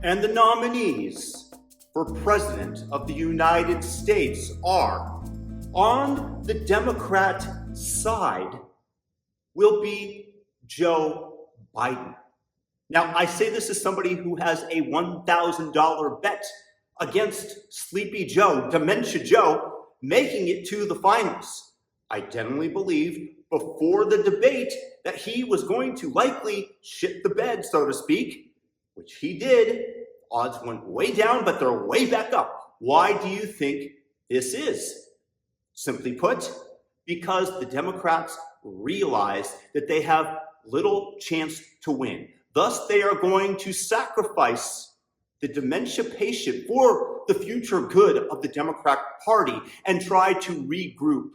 And the nominees for President of the United States are, on the Democrat side, will be Joe Biden. Now, I say this as somebody who has a $1,000 bet against Sleepy Joe, Dementia Joe, making it to the finals. I genuinely believe before the debate that he was going to likely shit the bed, so to speak, which he did. Odds went way down, but they're way back up. Why do you think this is? Simply put, because the Democrats realize that they have little chance to win. Thus, they are going to sacrifice the dementia patient for the future good of the Democrat Party and try to regroup.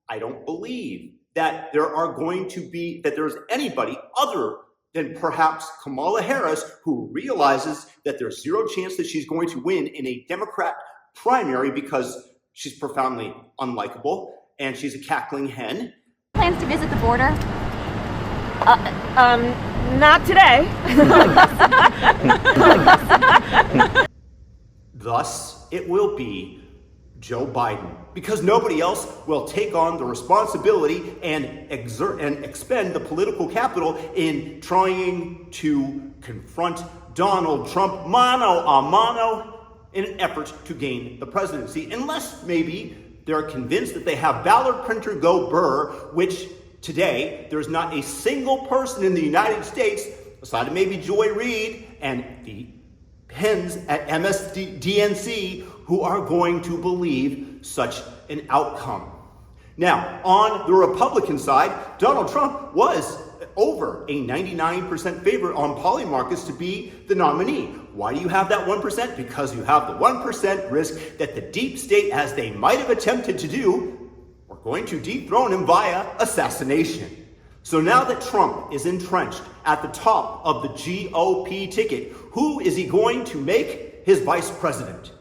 I don't believe that there's anybody other than perhaps Kamala Harris who realizes that there's zero chance that she's going to win in a Democrat primary because she's profoundly unlikable and she's a cackling hen. Plans to visit the border? Not today. Thus, it will be Joe Biden, because nobody else will take on the responsibility and expend the political capital in trying to confront Donald Trump mano a mano in an effort to gain the presidency, unless maybe they're convinced that they have ballot printer go Burr, which today there's not a single person in the United States, aside of maybe Joy Reid and the pens at MSDNC, who are going to believe such an outcome. Now, on the Republican side, Donald Trump was over a 99% favorite on Polymarkets to be the nominee. Why do you have that 1%? Because you have the 1% risk that the deep state, as they might have attempted to do, are going to dethrone him via assassination. So now that Trump is entrenched at the top of the GOP ticket, who is he going to make his vice president?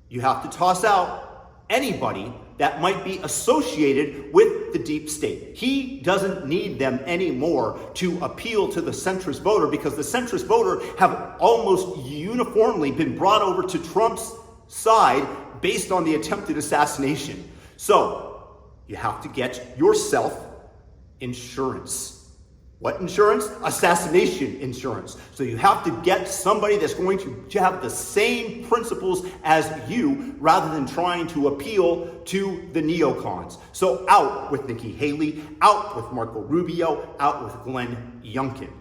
You have to toss out anybody that might be associated with the deep state. He doesn't need them anymore to appeal to the centrist voter, because the centrist voter have almost uniformly been brought over to Trump's side based on the attempted assassination. So you have to get yourself insurance. What insurance? Assassination insurance. So you have to get somebody that's going to have the same principles as you, rather than trying to appeal to the neocons. So out with Nikki Haley, out with Marco Rubio, out with Glenn Youngkin.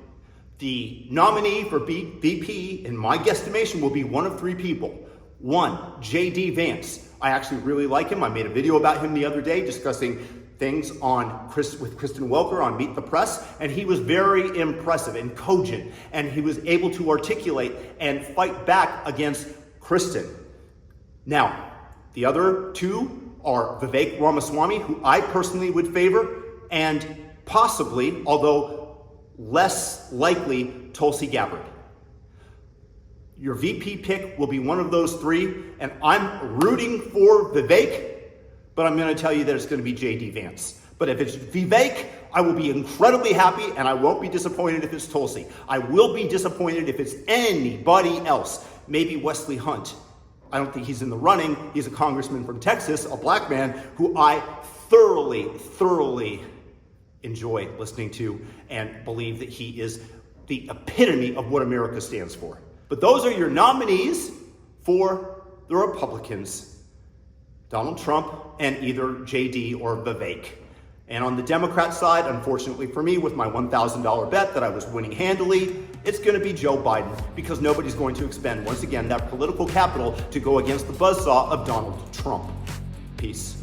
The nominee for VP, in my guesstimation, will be one of three people. One, J.D. Vance. I actually really like him. I made a video about him the other day discussing things with Kristen Welker on Meet the Press, and he was very impressive and cogent, and he was able to articulate and fight back against Kristen. Now, the other two are Vivek Ramaswamy, who I personally would favor, and possibly, although less likely, Tulsi Gabbard. Your VP pick will be one of those three, and I'm rooting for Vivek, but I'm going to tell you that it's going to be J.D. Vance. But if it's Vivek, I will be incredibly happy, and I won't be disappointed if it's Tulsi. I will be disappointed if it's anybody else. Maybe Wesley Hunt. I don't think he's in the running. He's a congressman from Texas, a black man who I thoroughly enjoy listening to and believe that he is the epitome of what America stands for. But those are your nominees for the Republicans. Donald Trump and either JD or Vivek. And on the Democrat side, unfortunately for me, with my $1,000 bet that I was winning handily, it's going to be Joe Biden, because nobody's going to expend, once again, that political capital to go against the buzzsaw of Donald Trump. Peace.